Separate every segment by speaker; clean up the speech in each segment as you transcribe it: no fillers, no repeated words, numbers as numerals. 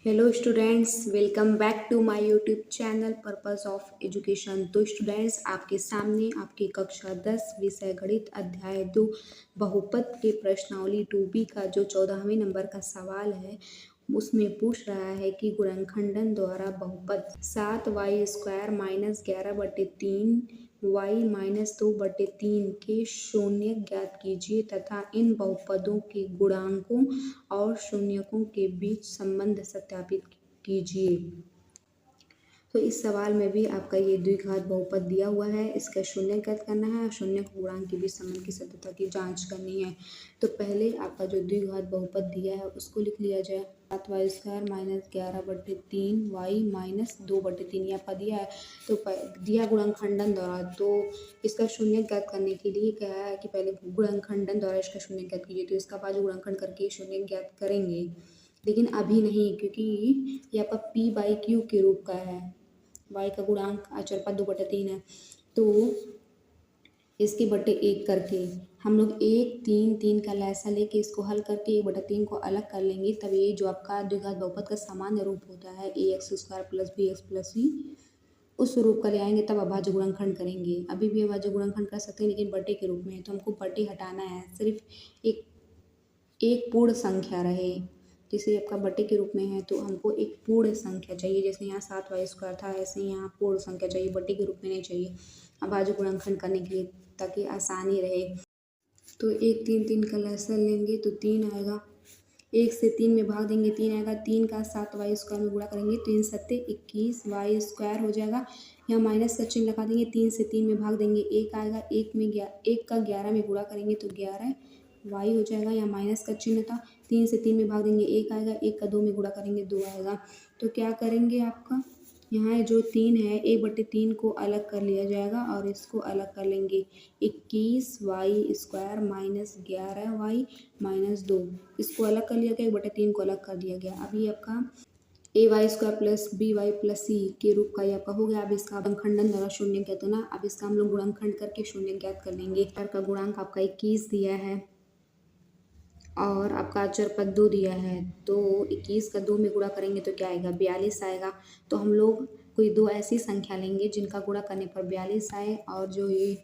Speaker 1: Hello students, welcome back to my YouTube channel purpose of education. तो students, आपके सामने आपकी कक्षा 10 विषय गणित अध्याय 2 बहुपद के प्रश्नावली 2B का जो 14वें नंबर का सवाल है उसमें पूछ रहा है कि गुणनखंडन द्वारा बहुपद 7y² माइनस 11/3 y माइनस 2/3 के शून्य ज्ञात कीजिए तथा इन बहुपदों के गुणांकों और शून्यकों के बीच संबंध सत्यापित कीजिए। तो इस सवाल में भी आपका ये द्विघात बहुपद दिया हुआ है, इसका शून्य ज्ञात करना है और शून्य गुणांक के बीच संबंध की सत्यता की जांच करनी है। तो पहले आपका जो द्विघात बहुपद दिया है उसको लिख लिया जाए। 7y² माइनस 11/3 y माइनस 2/3 आपका दिया है। तो दिया गुणनखंडन द्वारा, तो इसका शून्य ज्ञात करने के लिए क्या है कि पहले गुणनखंडन द्वारा इसका शून्य ज्ञात कीजिए। तो इसका बाजू गुणनखंड करके शून्य ज्ञात करेंगे, लेकिन अभी नहीं, क्योंकि ये आपका p/q के रूप का है। y का गुणांक अचर पद 2/3 है, तो इसके बटे 1 करके हम लोग 1 3 3 का लैसा लेके इसको हल करके 1/3 को अलग कर लेंगे। तब ये जो आपका द्विघात बहुपद का सामान्य रूप होता है ax² + bx + c, उस रूप का ले आएंगे, तब अभाज्य गुणनखंड करेंगे। अभी भी अभाज्य गुणनखंड कर सकते हैं, लेकिन बटे के रूप में, तो हमको बटे हटाना है। सिर्फ एक पूर्ण संख्या रहे, जैसे आपका बटे के रूप में है तो हमको एक पूर्ण संख्या चाहिए। जैसे यहाँ 7y² था, ऐसे ही यहाँ पूर्ण संख्या चाहिए, बटे के रूप में नहीं चाहिए अभाज्य गुणनखंड करने के लिए, ताकि आसानी रहे। तो 1 3 3 का लसागु लेंगे तो 3 आएगा। 1 से 3 में भाग देंगे, 3 आएगा। 3 का 7y² में गुणा करेंगे तो 3 7 21y² हो जाएगा। यहाँ माइनस का चिन्ह लगा देंगे। 3 से 3 में भाग देंगे, 1 आएगा। 1 का 11 में गुणा करेंगे तो 11y हो जाएगा। यहाँ माइनस का चिन्ह था। 3 से 3 में भाग देंगे, 1 आएगा। 1 का 2 में गुणा करेंगे, 2 आएगा। तो क्या करेंगे, आपका यहाँ जो 3 है 1/3 को अलग कर लिया जाएगा और इसको अलग कर लेंगे। 21y² माइनस 11y माइनस 2, इसको अलग कर लिया गया, 1/3 को अलग कर दिया गया। अभी आपका ay² + by + c के रूप का ये आपका हो गया। अब इसका गुणनखंडन द्वारा शून्य ज्ञात होना। अब इसका हम लोग गुणनखंड करके शून्य ज्ञात कर लेंगे। का गुणांक आपका 21 दिया है और आपका अचर पद 2 दिया है, तो 21 का 2 में गुणा करेंगे तो क्या आएगा, 42 आएगा। तो हम लोग कोई दो ऐसी संख्या लेंगे जिनका गुणा करने पर 42 आए, और जो ये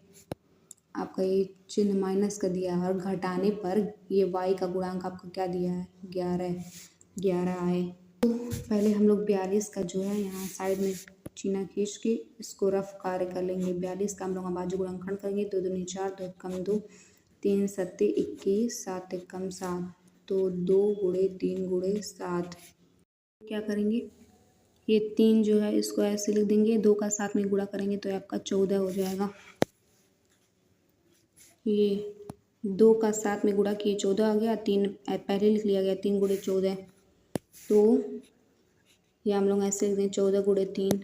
Speaker 1: आपका ये चिन्ह माइनस का दिया है और घटाने पर ये y का गुणांक आपको क्या दिया है, 11 आए। तो पहले हम लोग 42 का जो है यहाँ साइड में चिन्ह खींच के इसको रफ कार्य कर लेंगे। 42 का हम लोग अभाज्य गुणनखंड करेंगे। 2 दूनी 4, 2 कम 2, 3 7 21, 7 कम 7, तो 2 × 3 × 7। क्या करेंगे, ये 3 जो है इसको ऐसे लिख देंगे। 2 का 7 में गुणा करेंगे तो आपका 14 हो जाएगा। ये 2 का 7 में गुणा किए 14 आ गया। 3 पहले लिख लिया गया, 3 × 14, तो ये हम लोग ऐसे लिख दें 14 × 3,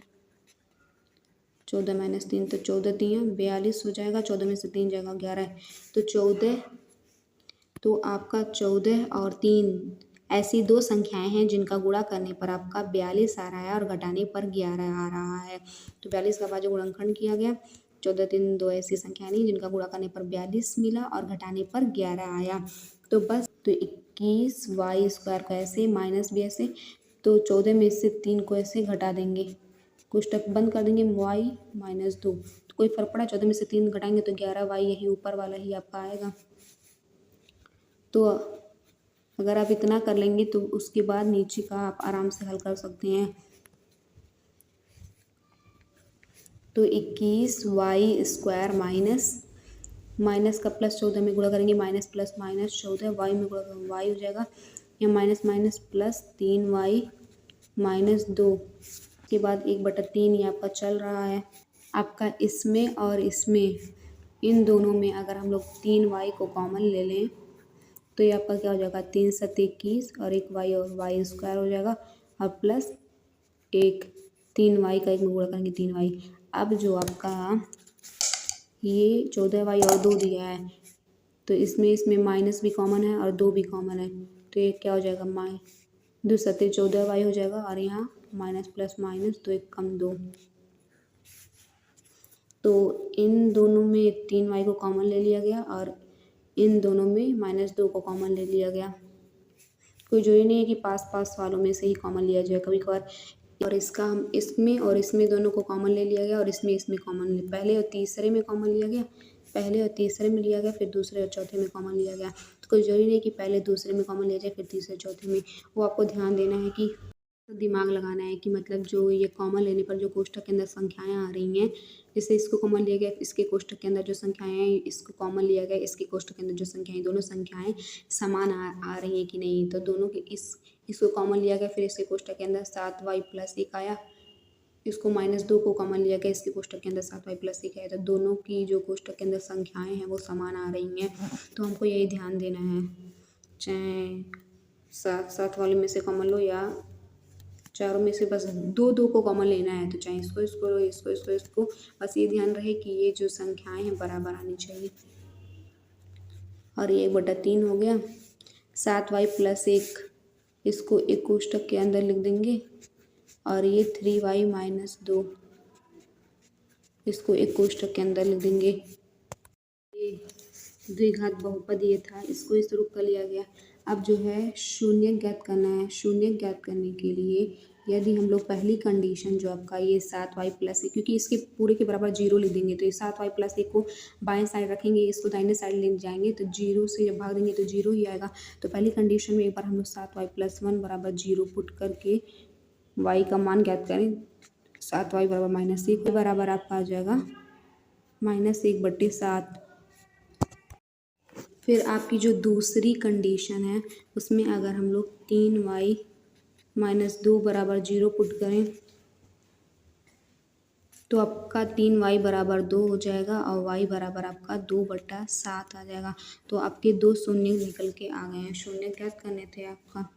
Speaker 1: 14 - 3, तो 14 3 42 हो जाएगा। 14 में से 3 जाएगा, 11 है, तो 14। तो आपका 14 और 3 ऐसी दो संख्याएं हैं जिनका गुणा करने पर आपका 42 आ रहा है और घटाने पर 11 आ रहा है। तो 42 का अभाज्य गुणनखंड किया गया। 14 3 दो ऐसी संख्याएं नहीं जिनका गुणा करने पर 42 मिला और घटाने पर 11 आया। तो बस, तो 21y² को ऐसे माइनस भी ऐसे, तो 14 में से 3 को ऐसे घटा देंगे, कोष्टक बंद कर देंगे। y - 2, तो कोई फर्क पड़ा, 14 में से 3 घटाएंगे तो 11y यही ऊपर वाला ही आपका आएगा। तो अगर आप इतना कर लेंगे तो उसके बाद नीचे का आप आराम से हल कर सकते हैं। तो 21y² माइनस का प्लस 14 में गुणा करेंगे, माइनस प्लस माइनस 14, y में गुणा करेंगे y हो जाएगा। या minus minus plus 3y minus 2 के बाद 1/3 ये आपका चल रहा है। आपका इसमें और इसमें, इन दोनों में अगर हम लोग 3y को कॉमन ले लें तो ये आपका क्या हो जाएगा, 3 7 21 और एक y और y² हो जाएगा, और प्लस 1 3y का 1 में गुणा करेंगे 3y। अब जो आपका ये 14y और 2 दिया है, तो इसमें माइनस भी कॉमन है और 2 भी कॉमन है, तो ये क्या हो जाएगा, 2 7 14y हो जाएगा, और यहाँ माइनस प्लस माइनस, तो 1 कम 2। तो इन दोनों में 3y को कॉमन ले लिया गया और इन दोनों में -2 को कॉमन ले लिया गया। कोई ज़रूरी नहीं है कि पास पास वालों में से ही कॉमन लिया जाए, कभी कभार और इसका हम इसमें और इसमें दोनों को कॉमन ले लिया गया और इसमें कॉमन पहले और तीसरे में कॉमन लिया गया, पहले और तीसरे में लिया गया, फिर दूसरे और चौथे में कॉमन लिया गया। तो कोई ज़रूरी नहीं कि पहले दूसरे में कॉमन लिया जाए फिर तीसरे चौथे में। वो आपको ध्यान देना है कि दिमाग लगाना है कि मतलब जो ये कॉमन लेने पर जो कोष्ठक के अंदर संख्याएं आ रही हैं, जैसे इसको कॉमन लिया गया, इसके कोष्ठक के अंदर जो संख्याएं हैं इसको कॉमन लिया गया, इसके कोष्ठक के अंदर जो संख्याएं, दोनों संख्याएं समान आ रही हैं कि नहीं। तो दोनों के इसको कॉमन लिया गया, फिर इसके कोष्ठक के अंदर 7y+1 आया, इसको -2 को कॉमन लिया गया, इसके कोष्ठक के अंदर 7y+1 आया। तो दोनों की जो कोष्ठक के अंदर संख्याएं हैं वो समान आ रही हैं। तो हमको यही ध्यान देना है, चाहे 7 वाले में से कॉमन लो या चारों में से बस 2 को कॉमन लेना है। तो चाहे इसको लो, इसको, बस ये ध्यान रहे कि ये जो संख्याएं हैं बराबर आनी चाहिए। और ये 1/3 हो गया। 7y+1 इसको एक कोष्ठक के अंदर लिख देंगे और ये 3y-2 इसको एक कोष्ठक के अंदर लिख देंगे। ये द्विघात बहुपद ये था, इसको इस रूप का लिया गया। अब जो है शून्य ज्ञात करना है। शून्य ज्ञात करने के लिए यदि हम लोग पहली कंडीशन जो आपका ये 7y+1, क्योंकि इसके पूरे के बराबर 0 लिख देंगे, तो ये 7y+1 को बाएं साइड रखेंगे, इसको दाहिने साइड ले जाएंगे, तो 0 से जब भाग देंगे तो 0 ही आएगा। तो पहली कंडीशन में एक बार हम लोग 7y+1 बराबर 0 पुट करके y का मान ज्ञात करें। 7y बराबर -1 बराबर आपका आ जाएगा -1/7। फिर आपकी जो दूसरी कंडीशन है उसमें अगर हम लोग 3y-2 बराबर 0 पुट करें तो आपका 3y बराबर 2 हो जाएगा और y बराबर आपका 2/7 आ जाएगा। तो आपके 2 शून्य निकल के आ गए हैं। शून्य ज्ञात करने थे आपका,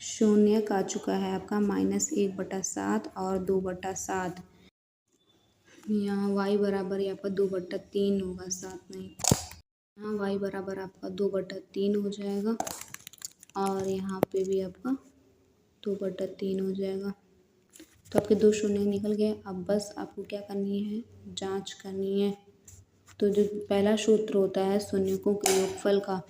Speaker 1: शून्य आ चुका है आपका -1/7 और 2/7। यहाँ y बराबर आपका 2/3 होगा, 7 नहीं। यहाँ y बराबर आपका 2/3 हो जाएगा और यहाँ पे भी आपका 2/3 हो जाएगा। तो आपके 2 शून्य निकल गए। अब बस आपको क्या करनी है, जांच करनी है। तो जो पहला सूत्र होता है शून्यकों के योगफल का,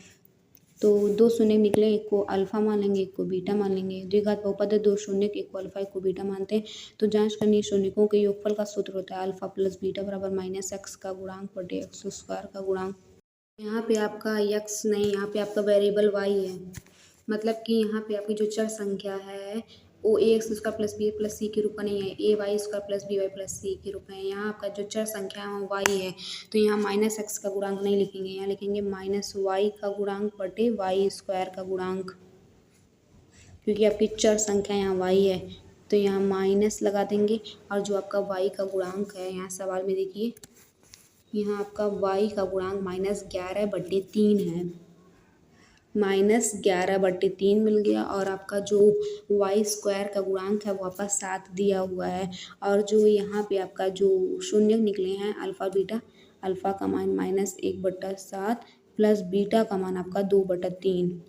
Speaker 1: तो 2 शून्य निकले, एक को अल्फा मान लेंगे, एक को बीटा मान लेंगे। द्विघात बहुपद है, 2 शून्य, एक को अल्फा, एक को बीटा मानते हैं। तो जांच करनी है, शून्यकों के योगफल का सूत्र होता है अल्फा प्लस बीटा बराबर -x का गुणांक बटे x² का गुणांक। यहाँ पे आपका x नहीं, यहाँ पे आपका वेरिएबल y है। मतलब कि यहाँ पे आपकी जो चर संख्या है वो ax² plus b plus c के रूप का नहीं है, ay² plus by plus c के रूप में है। यहाँ आपका जो चर संख्या है वो y है। तो यहाँ -x का गुणांक नहीं लिखेंगे, यहाँ लिखेंगे -y का गुणांक बटे y² का गुणांक, क्योंकि आपकी चर संख्या यहाँ y है। तो यहाँ माइनस लगा देंगे और जो आपका y का गुणांक है, यहाँ सवाल में देखिए, यहाँ आपका y का गुणांक -11/3 है। -11/3 मिल गया और आपका जो y² का गुणांक है वो आपका 7 दिया हुआ है। और जो यहाँ पे आपका जो शून्य निकले हैं अल्फ़ा बीटा, अल्फ़ा का मान -1/7 प्लस बीटा का मान आपका 2/3।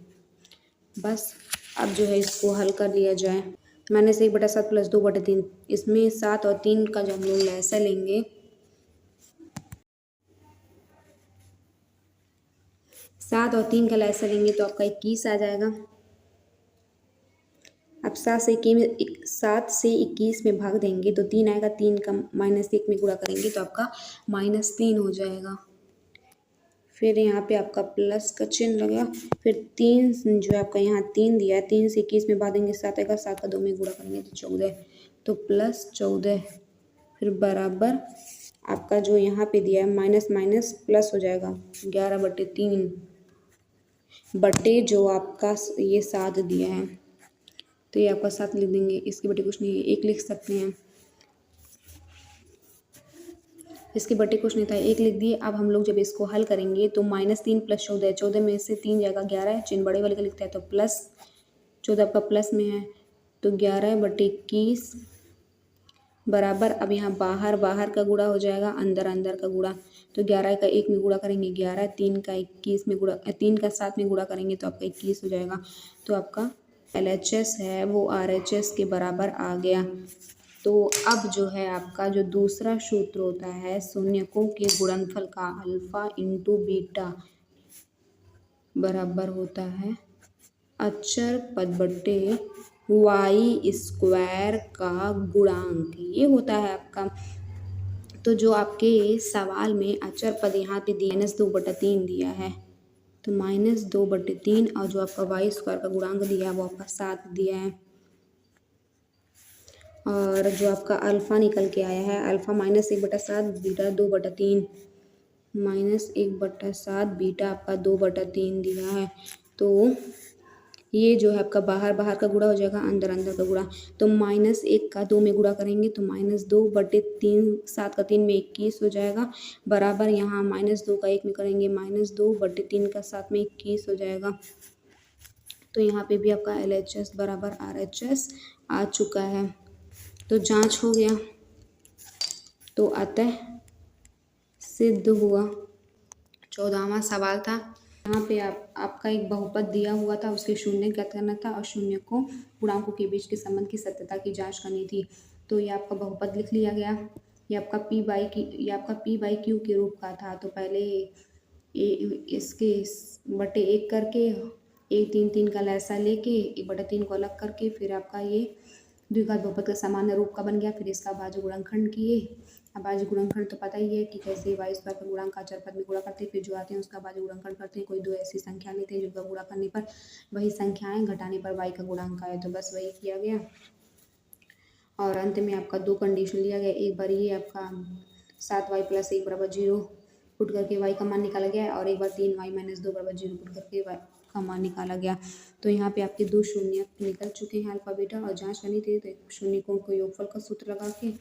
Speaker 1: बस अब जो है इसको हल कर लिया जाए। -1/7 प्लस 2/3, इसमें 7 और 3 का जो हम लोग लसाअ लेंगे, 7 और 3 का लसाअ लेंगे तो आपका 21 आ जाएगा। अब 7 से 21 में भाग देंगे तो 3 आएगा, 3 का -1 में गुणा करेंगे तो आपका -3 हो जाएगा। फिर यहाँ पे आपका प्लस का चिन्ह लगा, फिर 3 जो है आपका यहाँ 3 दिया है, 3 से 21 में भाग देंगे 7 आएगा, 7 का 2 में गुणा करेंगे तो 14, तो +14। फिर बराबर आपका जो यहाँ पे दिया है माइनस माइनस प्लस हो जाएगा, 11/3 बटे जो आपका ये 7 दिया है, तो ये आपका 7 लिख देंगे। इसके बटे कुछ नहीं है, 1 लिख सकते हैं, इसके बटे कुछ नहीं था, 1 लिख दिए। अब हम लोग जब इसको हल करेंगे तो -3 + 14, 14 में से 3 जाएगा 11 है, चिन्ह बड़े वाले का लिखता है तो प्लस 14 आपका प्लस में है, तो 11/21 बराबर, अब यहाँ बाहर बाहर का गुणा हो जाएगा, अंदर अंदर का गुणा, तो 11 का 1 में गुणा करेंगे 11, 3 का 21 में गुणा, 3 का 7 में गुणा करेंगे तो आपका 21 हो जाएगा। तो आपका LHS है वो RHS के बराबर आ गया। तो अब जो है आपका जो दूसरा सूत्र होता है शून्यकों के गुणनफल का, अल्फ़ा इंटू बीटा, बराबर होता है अचर पद बट्टे वाई स्क्वायर का गुणांक। ये होता है आपका। तो जो आपके सवाल में अचर पद यहाँ पे दिया -2/3 दिया है, तो -2/3 और जो आपका वाई स्क्वायर का गुणांक दिया है वो आपका 7 दिया है। और जो आपका अल्फ़ा निकल के आया है, अल्फ़ा -1/7 बीटा 2/3 -1/7 बीटा आपका 2/3 दिया है। तो ये जो है आपका बाहर बाहर का गुणा हो जाएगा, अंदर अंदर का गुणा। तो -1 का 2 में गुणा करेंगे तो -2/3, 7 का 3 में 21 हो जाएगा, बराबर यहाँ -2 का 1 में करेंगे -2/3 का 7 में 21 हो जाएगा। तो यहाँ पे भी आपका LHS बराबर RHS आ चुका है। तो जांच हो गया, तो अतः सिद्ध हुआ। 14वां सवाल था, यहाँ पे आपका एक बहुपद दिया हुआ था, उसके शून्य ज्ञात करना था और शून्य को गुणांकों के बीच के संबंध की सत्यता की जांच करनी थी। तो ये आपका बहुपद लिख लिया गया। ये आपका P/Q के रूप का था। तो पहले इसके बटे 1 करके 1/3 का लैसा लेके 1/3 को अलग करके फिर आपका ये द्विघात बहुपद का सामान्य रूप का बन गया। फिर इसका अभाज्य गुणनखंड किए। अभाज्य गुणनखंड तो पता ही है कि कैसे वाई स्क्वायर का गुणांक अचर पद में गुणा करते हैं, फिर जो आते हैं उसका अभाज्य गुणनखंड करते हैं। कोई दो ऐसी संख्या लेते हैं जिनका गुणा करने पर वही संख्याएं घटाने पर वाई का गुणांक आए, तो बस वही किया गया। और अंत में आपका 2 कंडीशन लिया गया। एक बार ये आपका 7y + 1 = 0 पुट करके y का मान निकाला गया, और एक बार 3y - 2 = 0 पुट करके y का मान निकाला गया। तो यहाँ पे आपके 2 शून्य निकल चुके हैं अल्फा बीटा, और जांच करनी थी तो शून्यकों को योगफल का सूत्र लगा के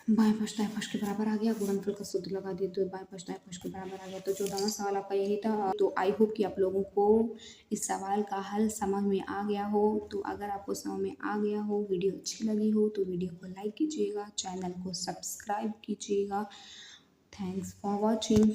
Speaker 1: बाएं पक्ष दाएं पक्ष के बराबर आ गया, गुणनफल का सूत्र लगा दिए तो बाएं पक्ष दाएं पक्ष के बराबर आ गया। तो 14वां सवाल आपका यही था। तो आई होप कि आप लोगों को इस सवाल का हल समझ में आ गया हो। तो अगर आपको समझ में आ गया हो, वीडियो अच्छी लगी हो, तो वीडियो को लाइक कीजिएगा, चैनल को सब्सक्राइब कीजिएगा। Thanks for watching.